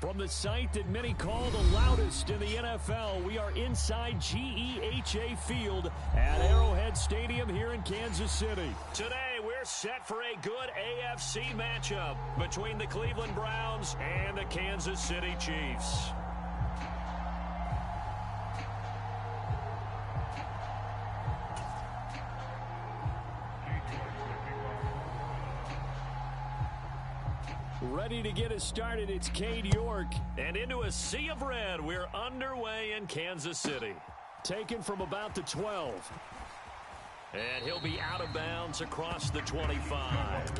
From the site that many call the loudest in the NFL, we are inside GEHA Field at Arrowhead Stadium here in Kansas City. Today, we're set for a good AFC matchup between the Cleveland Browns and the Kansas City Chiefs. Ready to get us started, it's Cade York. And into a sea of red, we're underway in Kansas City. Taken from about the 12. And he'll be out of bounds across the 25.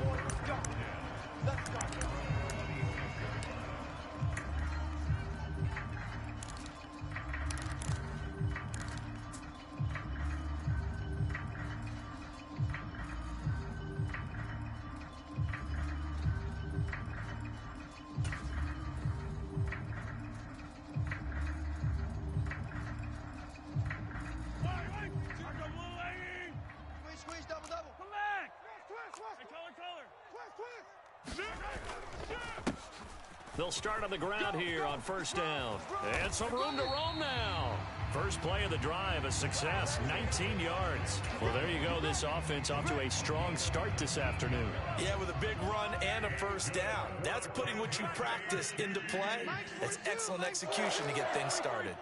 They'll start on the ground here on first down. And some room to roam now. First play of the drive, a success, 19 yards. Well, there you go. This offense off to a strong start this afternoon. Yeah, with a big run and a first down. That's putting what you practice into play. That's excellent execution to get things started.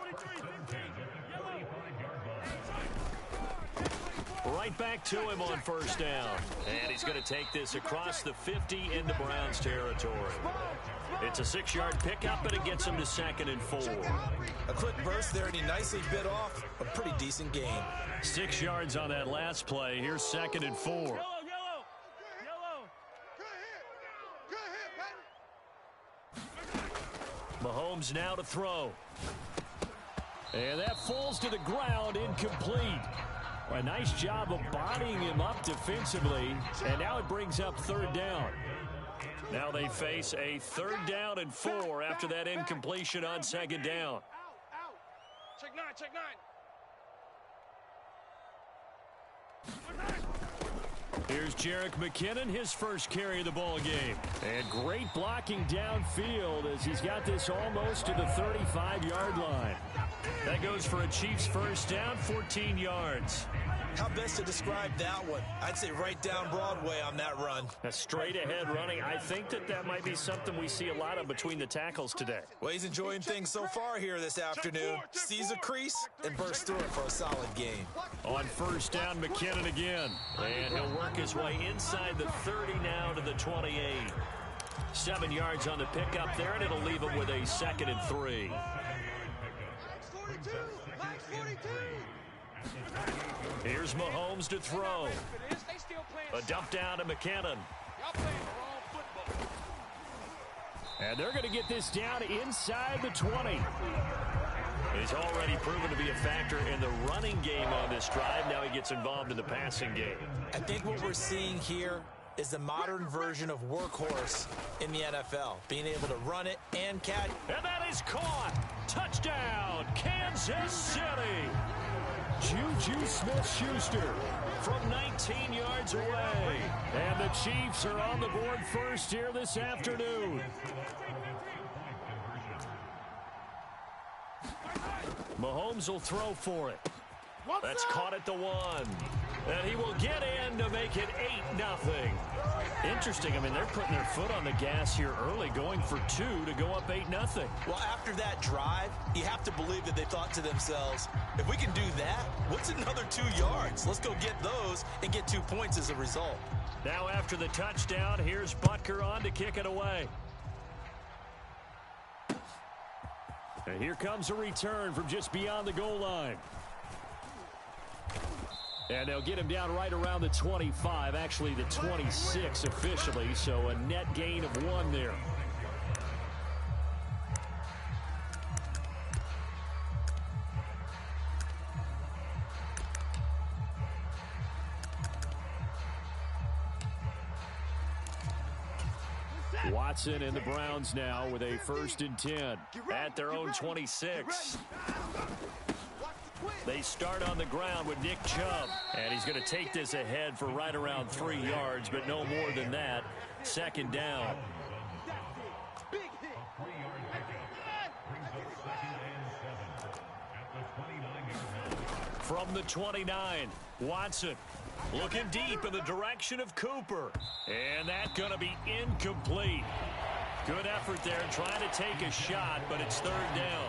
Right back to him on first down. And he's going to take this across the 50 into Browns territory. It's a 6-yard pickup, and it gets him to 2nd and 4. A quick burst there, and he nicely bit off a pretty decent gain. 6 yards on that last play. Here's 2nd and 4. Yellow. Mahomes now to throw. And that falls to the ground, incomplete. A nice job of bodying him up defensively, and now it brings up 3rd down. Now they face a 3rd down and 4 after that incompletion on 2nd down. Check 9. Here's Jerick McKinnon, his first carry of the ball game. And great blocking downfield as he's got this almost to the 35-yard line. That goes for a Chiefs first down, 14 yards. How best to describe that one? I'd say right down Broadway on that run. A straight-ahead running. I think that might be something we see a lot of between the tackles today. Well, he's enjoying things so far here this afternoon. Sees a crease and bursts through it for a solid game. On first down, McKinnon again. And he'll work his way inside the 30 now to the 28. 7 yards on the pickup there, and it'll leave him with a 2nd and 3. Here's Mahomes to throw. A dump down to McKinnon. And they're going to get this down inside the 20. He's already proven to be a factor in the running game on this drive. Now he gets involved in the passing game. I think what we're seeing here is the modern version of workhorse in the NFL, being able to run it and catch. And that is caught. Touchdown, Kansas City. Juju Smith-Schuster from 19 yards away. And the Chiefs are on the board first here this afternoon. Mahomes will throw for it. That's caught at the 1. And he will get in to make it 8-0. Interesting. I mean, they're putting their foot on the gas here early, going for 2 to go up 8-0. Well, after that drive, you have to believe that they thought to themselves, if we can do that, what's another 2 yards? Let's go get those and get 2 points as a result. Now after the touchdown, here's Butker on to kick it away. And here comes a return from just beyond the goal line. And they'll get him down right around the 25, actually the 26 officially, so a net gain of 1 there. Watson and the Browns now with a 1st and 10 at their own 26. They start on the ground with Nick Chubb, and he's going to take this ahead for right around 3 yards, but no more than that. 2nd down. 3-yard pickup. Brings up 2nd and 7 at the 29-yard line. From the 29, Watson looking deep in the direction of Cooper. And that's going to be incomplete. Good effort there trying to take a shot, but it's 3rd down.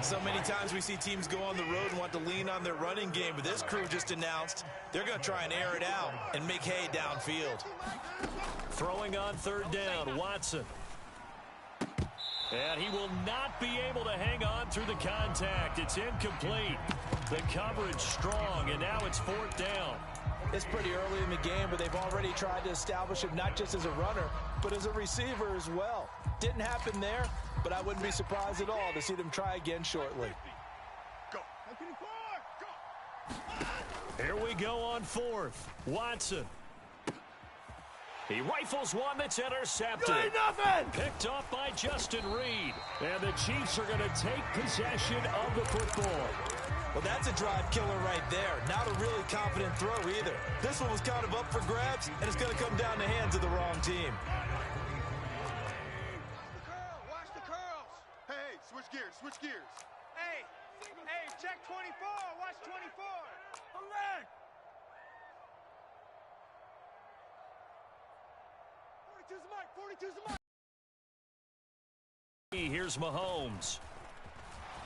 So many times we see teams go on the road and want to lean on their running game, but this crew just announced they're going to try and air it out and make hay downfield. Throwing on 3rd down, Watson. And he will not be able to hang on through the contact. It's incomplete. The coverage strong, and now it's 4th down. It's pretty early in the game, but they've already tried to establish him not just as a runner, but as a receiver as well. Didn't happen there, but I wouldn't be surprised at all to see them try again shortly. Go. Here we go on 4th. Watson. He rifles one that's intercepted. Picked off by Justin Reed. And the Chiefs are going to take possession of the football. Well, that's a drive killer right there. Not a really confident throw either. This one was kind of up for grabs, and it's going to come down the hands of the wrong team. Watch the curls. Hey, switch gears. Hey, check 24. Watch 24. Come back. 42's the mic. Here's Mahomes.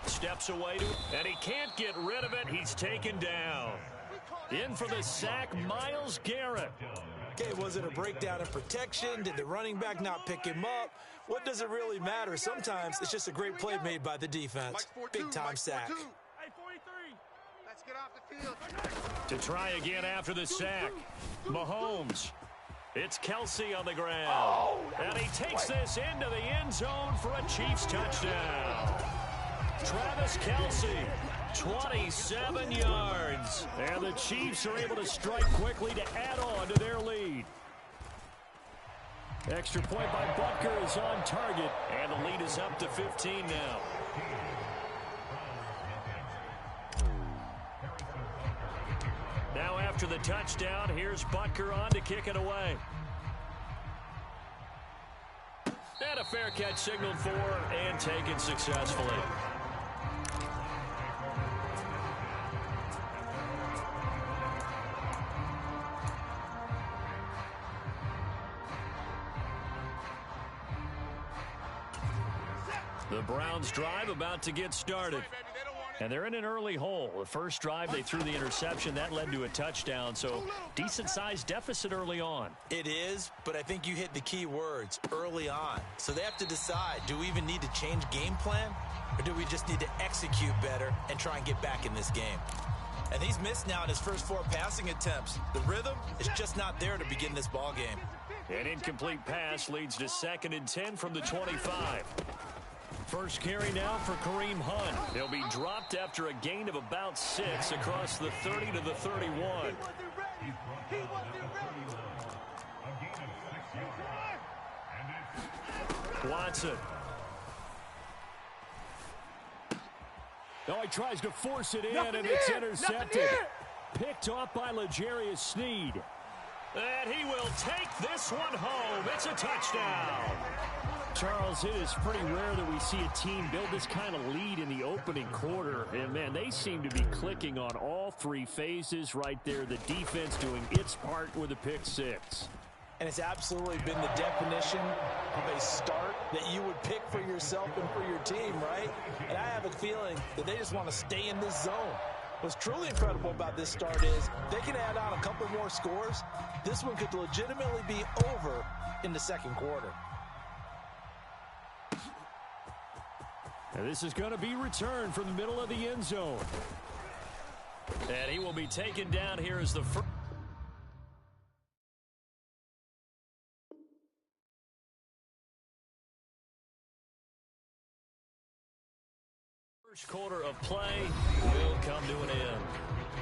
Steps away and he can't get rid of it. He's taken down. In for the sack, Myles Garrett. Okay, was it a breakdown in protection? Did the running back not pick him up? What does it really matter? Sometimes it's just a great play made by the defense. Big-time sack. Hey, 43. Let's get off the field. To try again after the sack. Mahomes. It's Kelsey on the ground. And he takes this into the end zone for a Chiefs touchdown. Travis Kelsey, 27 yards. And the Chiefs are able to strike quickly to add on to their lead. Extra point by Butker is on target. And the lead is up to 15 now. Now after the touchdown, here's Butker on to kick it away. And a fair catch signaled for and taken successfully. The Browns drive about to get started. And they're in an early hole. The first drive, they threw the interception. That led to a touchdown, so decent-sized deficit early on. It is, but I think you hit the key words, early on. So they have to decide, do we even need to change game plan? Or do we just need to execute better and try and get back in this game? And he's missed now in his first 4 passing attempts. The rhythm is just not there to begin this ball game. An incomplete pass leads to 2nd and 10 from the 25. First carry now for Kareem Hunt. He'll be dropped after a gain of about 6 across the 30 to the 31. Watson. Oh, he tries to force it in, and it's intercepted. Picked off by L'Jarius Sneed. And he will take this one home. It's a touchdown. Charles, it is pretty rare that we see a team build this kind of lead in the opening quarter. And, man, they seem to be clicking on all 3 phases right there. The defense doing its part with a pick 6. And it's absolutely been the definition of a start that you would pick for yourself and for your team, right? And I have a feeling that they just want to stay in this zone. What's truly incredible about this start is they can add on a couple more scores. This one could legitimately be over in the second quarter. And this is going to be returned from the middle of the end zone. And he will be taken down here as the first quarter of play will come to an end.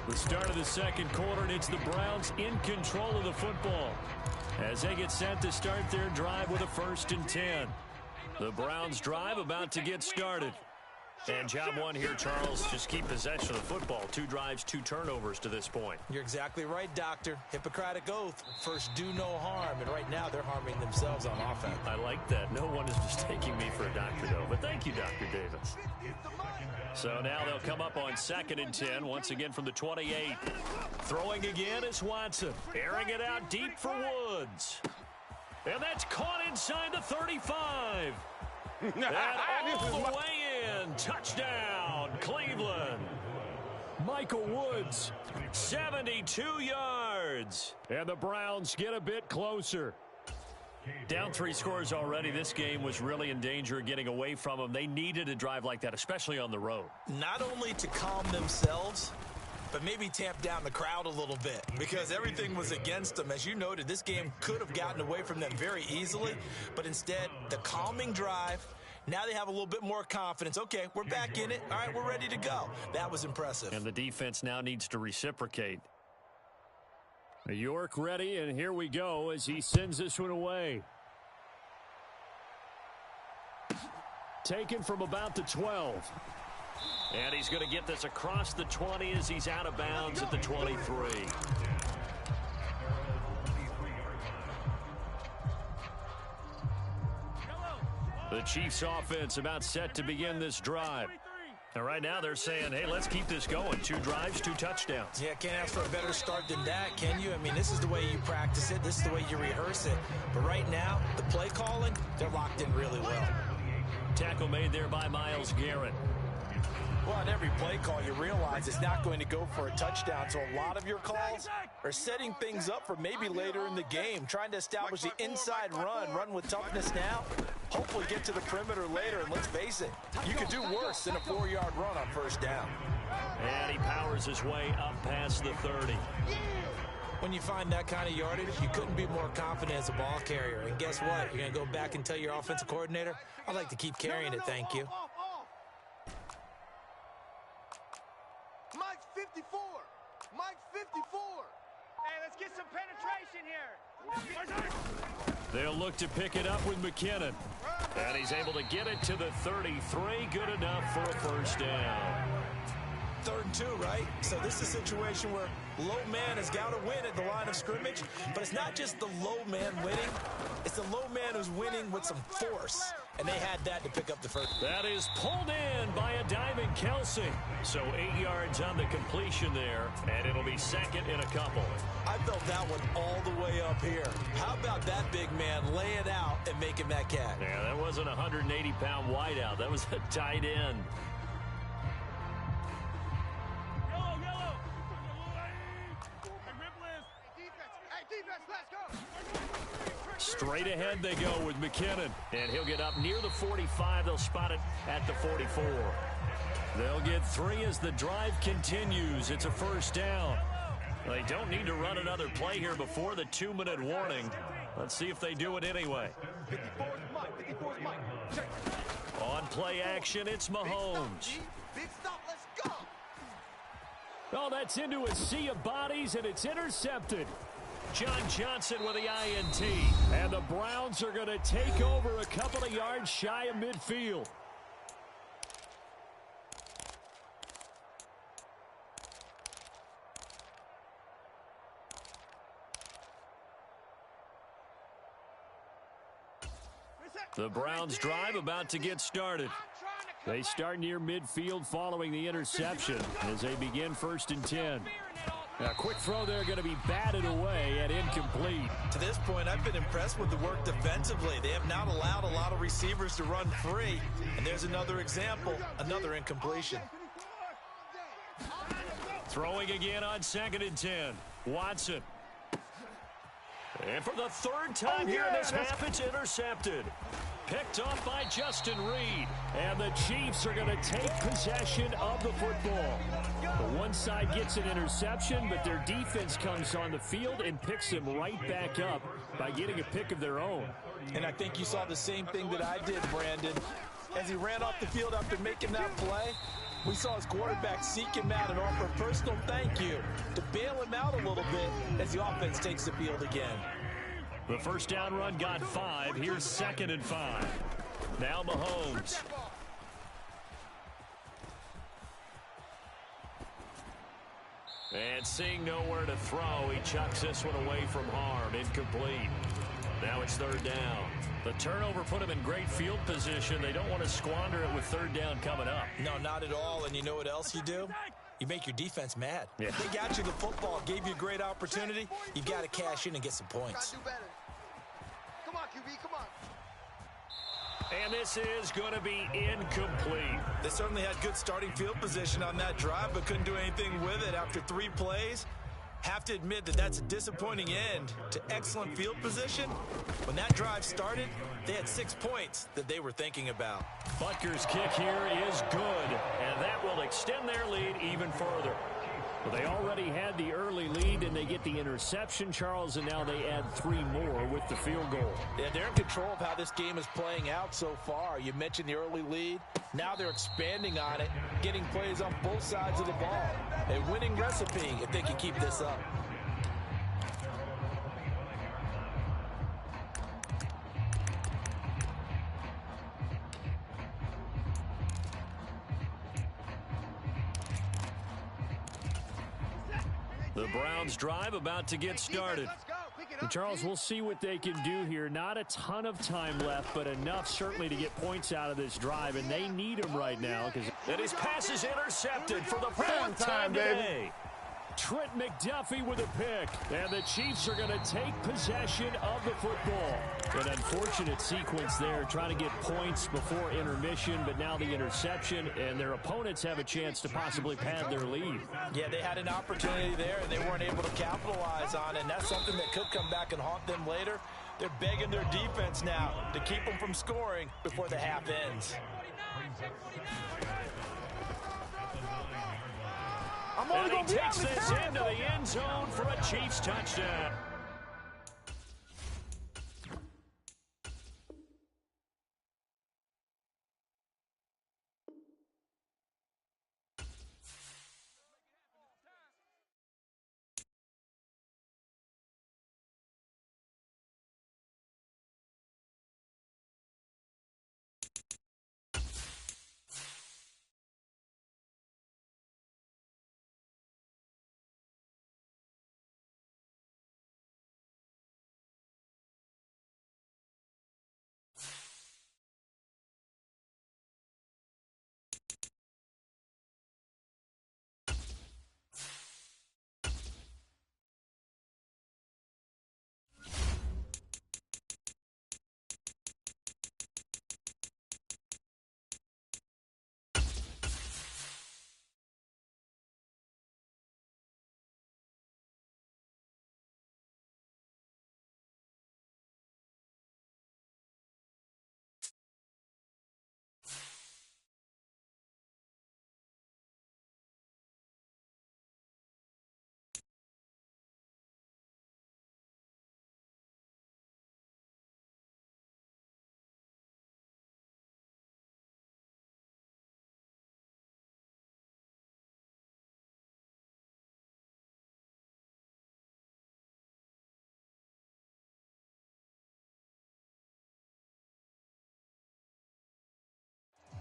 The start of the second quarter, and it's the Browns in control of the football as they get set to start their drive with a 1st and 10. The Browns drive about to get started. And job one here, Charles, just keep possession of the football. 2 drives, 2 turnovers to this point. You're exactly right, Doctor. Hippocratic oath. First, do no harm. And right now, they're harming themselves on offense. I like that. No one is mistaking me for a doctor, though. But thank you, Dr. Davis. So now they'll come up on 2nd and 10, once again from the 28. Throwing again is Watson. Airing it out deep for Woods. And that's caught inside the 35. And all the way in. Touchdown, Cleveland. Michael Woods, 72 yards. And the Browns get a bit closer. Down 3 scores already. This game was really in danger of getting away from them. They needed a drive like that, especially on the road. Not only to calm themselves, but maybe tamp down the crowd a little bit because everything was against them. As you noted, this game could have gotten away from them very easily, but instead, the calming drive, now they have a little bit more confidence. Okay, we're back in it. All right, we're ready to go. That was impressive. And the defense now needs to reciprocate. York ready, and here we go as he sends this one away. Taken from about the 12. And he's going to get this across the 20 as he's out of bounds at the 23. The Chiefs offense about set to begin this drive. And right now they're saying, hey, let's keep this going. 2 drives, 2 touchdowns. Yeah, can't ask for a better start than that, can you? I mean, this is the way you practice it. This is the way you rehearse it. But right now, the play calling, they're locked in really well. Tackle made there by Myles Garrett. Well, on every play call, you realize it's not going to go for a touchdown. So a lot of your calls are setting things up for maybe later in the game, trying to establish the inside run with toughness now, hopefully get to the perimeter later. And let's face it, you could do worse than a 4-yard run on first down. And he powers his way up past the 30. When you find that kind of yardage, you couldn't be more confident as a ball carrier. And guess what? You're going to go back and tell your offensive coordinator, I'd like to keep carrying it, thank you. Mike's 54. Mike's 54. Hey, let's get some penetration here. They'll look to pick it up with McKinnon. And he's able to get it to the 33. Good enough for a first down. 3rd and 2, right? So this is a situation where low man has got to win at the line of scrimmage, but it's not just the low man winning. It's the low man who's winning with some force, and they had that to pick up the first. That is pulled in by a diving Kelsey. So 8 yards on the completion there, and it'll be 2nd and a couple. I felt that one all the way up here. How about that big man laying out and making that catch? Yeah, that wasn't a 180-pound wideout. That was a tight end. Straight ahead they go with McKinnon. And he'll get up near the 45. They'll spot it at the 44. They'll get 3 as the drive continues. It's a first down. They don't need to run another play here before the 2-minute warning. Let's see if they do it anyway. On play action, it's Mahomes. Big stop, let's go. Oh, that's into a sea of bodies, and it's intercepted. John Johnson with the INT. And the Browns are going to take over a couple of yards shy of midfield. The Browns drive about to get started. They start near midfield following the interception as they begin 1st and 10. A quick throw there going to be batted away and incomplete. To this point, I've been impressed with the work defensively. They have not allowed a lot of receivers to run free. And there's another example, another incompletion. Throwing again on 2nd and 10. Watson. And for the 3rd time here in this half, it's intercepted. Picked off by Justin Reed. And the Chiefs are going to take possession of the football. The one side gets an interception, but their defense comes on the field and picks them right back up by getting a pick of their own. And I think you saw the same thing that I did, Brandon. As he ran off the field after making that play, we saw his quarterback seek him out and offer a personal thank you to bail him out a little bit as the offense takes the field again. The first down run got 5. Here's 2nd and 5. Now Mahomes. And seeing nowhere to throw, he chucks this one away from harm. Incomplete. Now it's third down. The turnover put him in great field position. They don't want to squander it with third down coming up. No, not at all. And you know what else you do? You make your defense mad. Yeah. They got you the football, gave you a great opportunity. You've got to cash in and get some points. Come on, QB, come on. And this is going to be incomplete. They certainly had good starting field position on that drive, but couldn't do anything with it after 3 plays. Have to admit that that's a disappointing end to excellent field position. When that drive started, they had 6 points that they were thinking about. Butker's kick here is good, and that will extend their lead even further. Well, they already had the early lead, and they get the interception, Charles, and now they add 3 more with the field goal. Yeah, they're in control of how this game is playing out so far. You mentioned the early lead. Now they're expanding on it, getting plays on both sides of the ball. A winning recipe if they can keep this up. The Browns drive about to get started. And Charles, we'll see what they can do here. Not a ton of time left, but enough certainly to get points out of this drive, and they need them right now. And his pass is intercepted for the 4th time today. Trent McDuffie with a pick, and the Chiefs are going to take possession of the football. An unfortunate sequence there, trying to get points before intermission, but now the interception, and their opponents have a chance to possibly pad their lead. Yeah, they had an opportunity there, and they weren't able to capitalize on it, and that's something that could come back and haunt them later. They're begging their defense now to keep them from scoring before the half ends. And he takes this into the end zone for a Chiefs touchdown.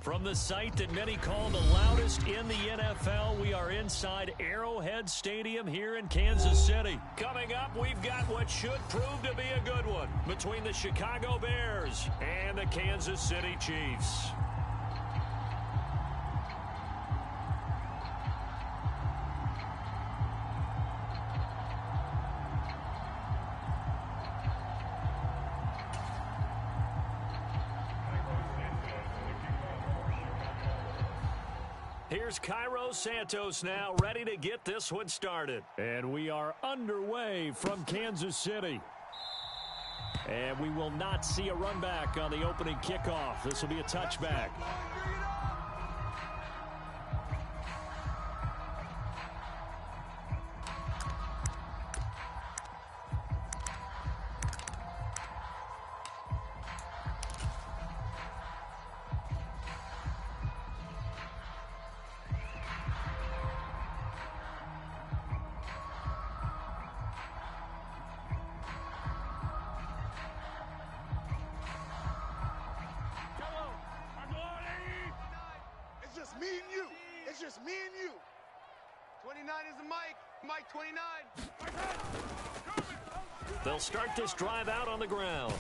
From the site that many call the loudest in the NFL, we are inside Arrowhead Stadium here in Kansas City. Coming up, we've got what should prove to be a good one between the Chicago Bears and the Kansas City Chiefs. Here's Cairo Santos now, ready to get this one started. And we are underway from Kansas City. And we will not see a run back on the opening kickoff. This will be a touchback. Me and you. It's just me and you. 29 is the mic. Mike 29. They'll start this drive out on the ground.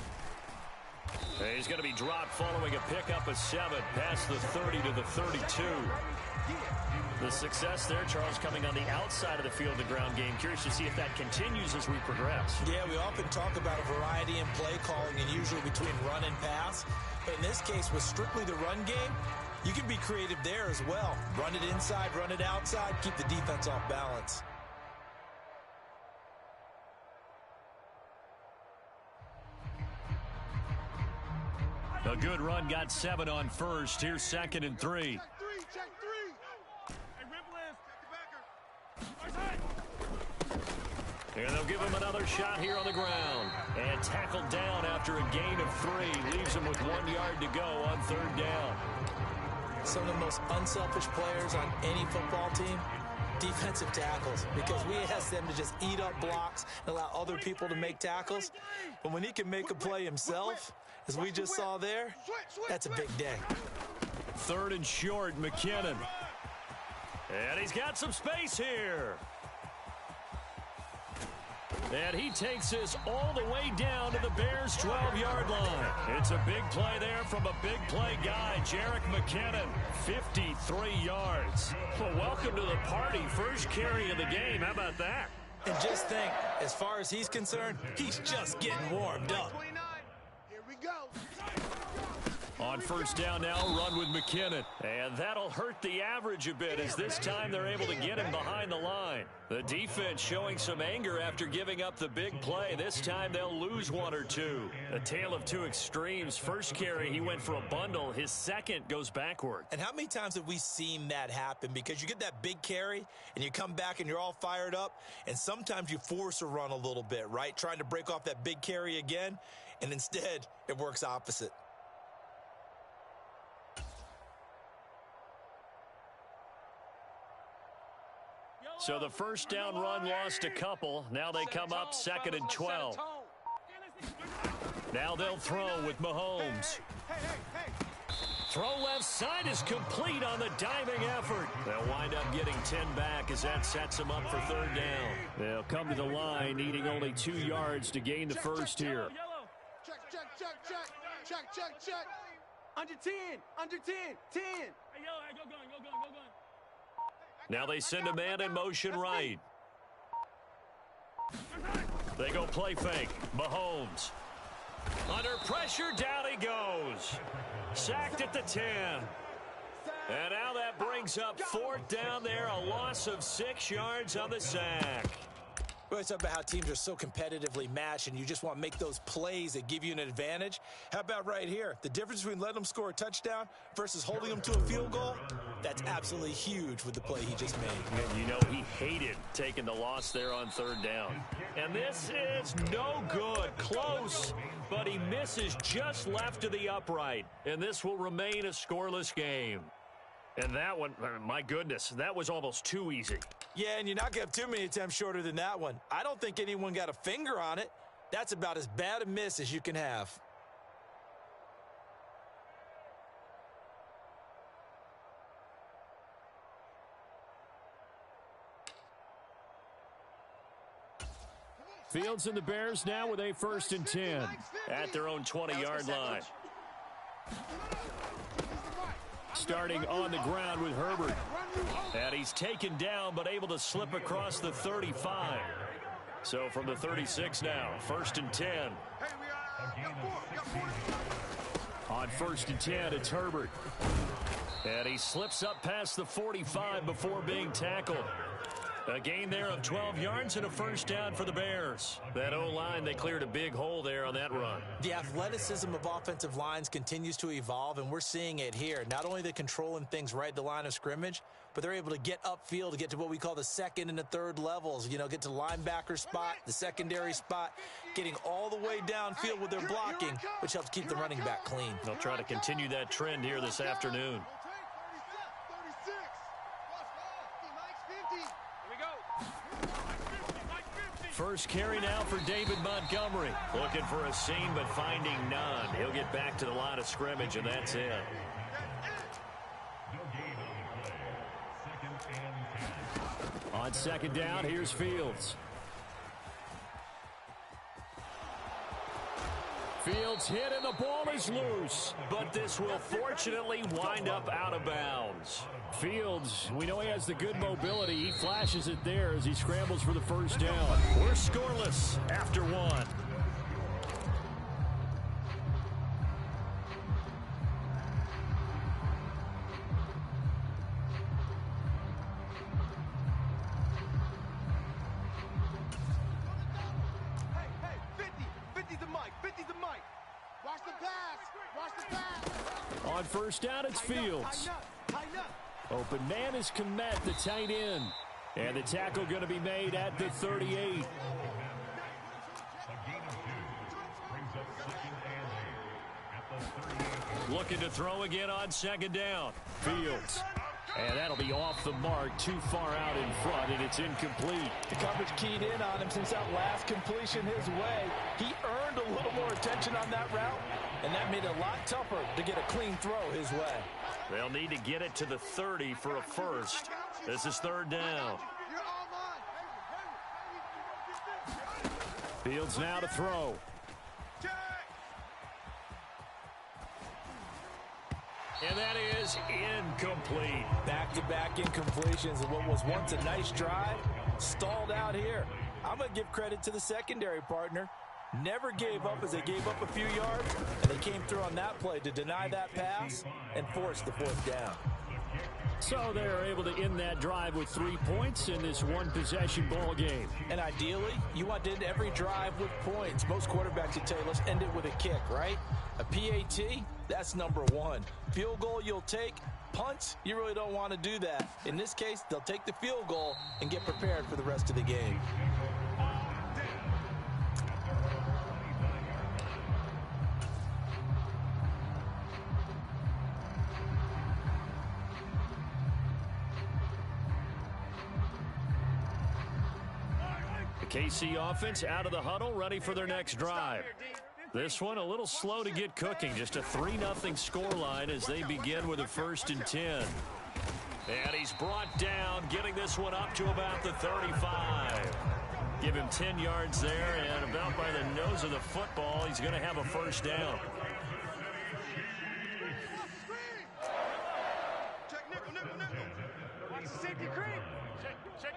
He's going to be dropped following a pickup of 7 past the 30 to the 32. The success there, Charles, coming on the outside of the field to ground game. Curious to see if that continues as we progress. Yeah, we often talk about a variety in play calling and usually between run and pass. But in this case, with strictly the run game, you can be creative there as well. Run it inside, run it outside, keep the defense off balance. A good run got 7 on first. Here's 2nd and 3. Check three. Hey, rip list. Check the backer. And they'll give him another shot here on the ground. And tackled down after a gain of 3. Leaves him with 1 yard to go on 3rd down. Some of the most unselfish players on any football team, defensive tackles, because we ask them to just eat up blocks and allow other people to make tackles. But when he can make a play himself, as we just saw there, that's a big day. 3rd and short, McKinnon. And he's got some space here. And he takes this all the way down to the Bears' 12-yard line. It's a big play there from a big play guy, Jerick McKinnon, 53 yards. Well, welcome to the party. First carry of the game. How about that? And just think, as far as he's concerned, he's just getting warmed up. 29. Here we go. On 1st down now, run with McKinnon. And that'll hurt the average a bit as this time they're able to get him behind the line. The defense showing some anger after giving up the big play. This time they'll lose 1 or 2. A tale of 2 extremes. First carry, he went for a bundle. His second goes backward. And how many times have we seen that happen? Because you get that big carry, and you come back and you're all fired up, and sometimes you force a run a little bit, right? Trying to break off that big carry again, and instead it works opposite. So the 1st down run lost a couple. Now they come up 2nd and 12. Now they'll throw with Mahomes. Throw left side is complete on the diving effort. They'll wind up getting 10 back as that sets them up for 3rd down. They'll come to the line needing only 2 yards to gain the first here. Check. Under 10. Under 10. 10. Hey, go gun. Now they send a man in motion right. They go play fake. Mahomes. Under pressure, down he goes. Sacked at the 10. And now that brings up 4th down there. A loss of 6 yards on the sack. We always talk about how teams are so competitively matched and you just want to make those plays that give you an advantage. How about right here? The difference between letting them score a touchdown versus holding them to a field goal, that's absolutely huge with the play he just made. And you know he hated taking the loss there on 3rd down. And this is no good. Close, but he misses just left of the upright. And this will remain a scoreless game. And that one, my goodness, that was almost too easy. Yeah, and you're not going to have too many attempts shorter than that one. I don't think anyone got a finger on it. That's about as bad a miss as you can have. Fields and the Bears now with a 1st and 10 at their own 20-yard line. Starting on the ground with Herbert. And he's taken down but able to slip across the 35. So from the 36 now, 1st and 10. On 1st and 10, it's Herbert. And he slips up past the 45 before being tackled. A gain there of 12 yards and a 1st down for the Bears. That O-line, they cleared a big hole there on that run. The athleticism of offensive lines continues to evolve, and we're seeing it here. Not only they're controlling things right at the line of scrimmage, but they're able to get upfield to get to what we call the 2nd and the 3rd levels. You know, get to linebacker spot, the secondary spot, getting all the way downfield with their blocking, which helps keep the running back clean. They'll try to continue that trend here this afternoon. First carry now for David Montgomery. Looking for a seam, but finding none. He'll get back to the line of scrimmage, and that's it. On second down, here's Fields. Fields hit and the ball is loose, but this will fortunately wind up out of bounds. Fields, we know he has the good mobility. He flashes it there as he scrambles for the first down. We're scoreless after one. On first down, it's Fields. Open man is Komet, the tight end. And the tackle going to be made at the 38. Looking to throw again on second down. Fields. And that'll be off the mark, too far out in front, and it's incomplete. The coverage keyed in on him since that last completion his way. He earned a little more attention on that route, and that made it a lot tougher to get a clean throw his way. They'll need to get it to the 30 for a first. This is third down. Fields now to throw. And that is incomplete. Back-to-back incompletions of what was once a nice drive, stalled out here. I'm going to give credit to the secondary partner. Never gave up as they gave up a few yards, and they came through on that play to deny that pass and force the fourth down. So they're able to end that drive with 3 points in this one-possession ball game. And ideally, you want to end every drive with points. Most quarterbacks would tell you, let's end it with a kick, right? A PAT, that's number one. Field goal you'll take. Punts, you really don't want to do that. In this case, they'll take the field goal and get prepared for the rest of the game. KC offense out of the huddle, ready for their next drive. This one a little slow to get cooking. Just a 3-0 scoreline as they begin with a 1st and 10. And he's brought down, getting this one up to about the 35. Give him 10 yards there, and about by the nose of the football, he's going to have a first down. Check, nickel, nickel, nickel. Watch the safety creep. Check.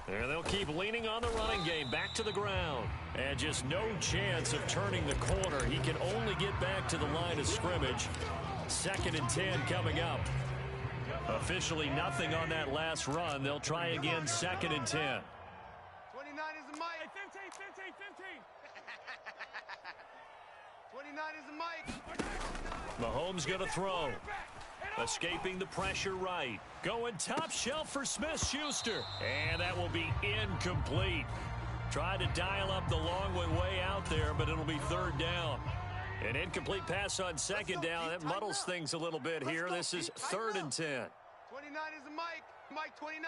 And they'll keep leaning on the running game, back to the ground. And just no chance of turning the corner. He can only get back to the line of scrimmage. 2nd and 10 coming up. Officially nothing on that last run. They'll try again, 2nd and 10. 29 is the mic. 15. 29 is the mic. Mahomes going to throw. Escaping the pressure right. Going top shelf for Smith-Schuster. And that will be incomplete. Tried to dial up the long way out there, but it'll be 3rd down. An incomplete pass on 2nd down. That muddles things a little bit here. This is 3rd and 10. 29 is the mic. Mike 29.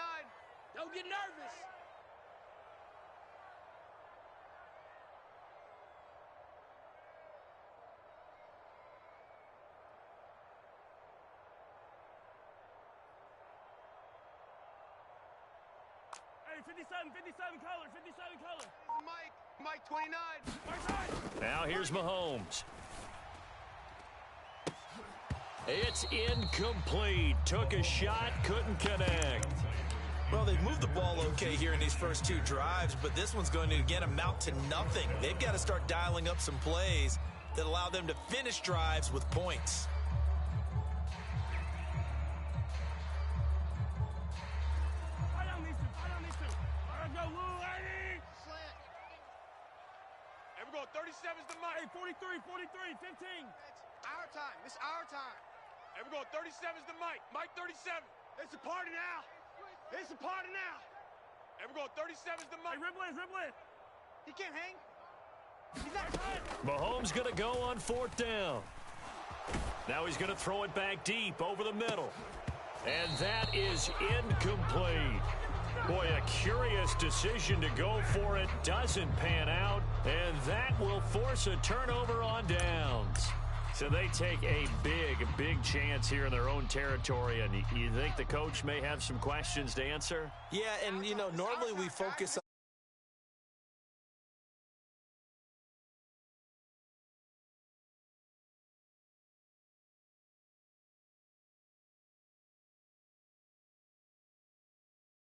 Don't get nervous. Hey, 57 color. Mike 29. Now here's Mahomes. It's incomplete. Took a shot, couldn't connect. Well, they've moved the ball okay here in these first 2 drives, but this one's going to, again, amount to nothing. They've got to start dialing up some plays that allow them to finish drives with points. Hey, we're going 37's the mic. Hey, 43, 15. Our time. This our time. Hey, we're going 37's the mic. Mike 37. It's a party now. It's a party now. Hey, we're going 37's the mic. Hey, Riblin. He can't hang. He's not. Mahomes going to go on 4th down. Now he's going to throw it back deep over the middle. And that is incomplete. Boy, a curious decision to go for it. Doesn't pan out. And that will force a turnover on downs. So they take a big chance here in their own territory, and you think the coach may have some questions to answer? Yeah, and, you know, normally we focus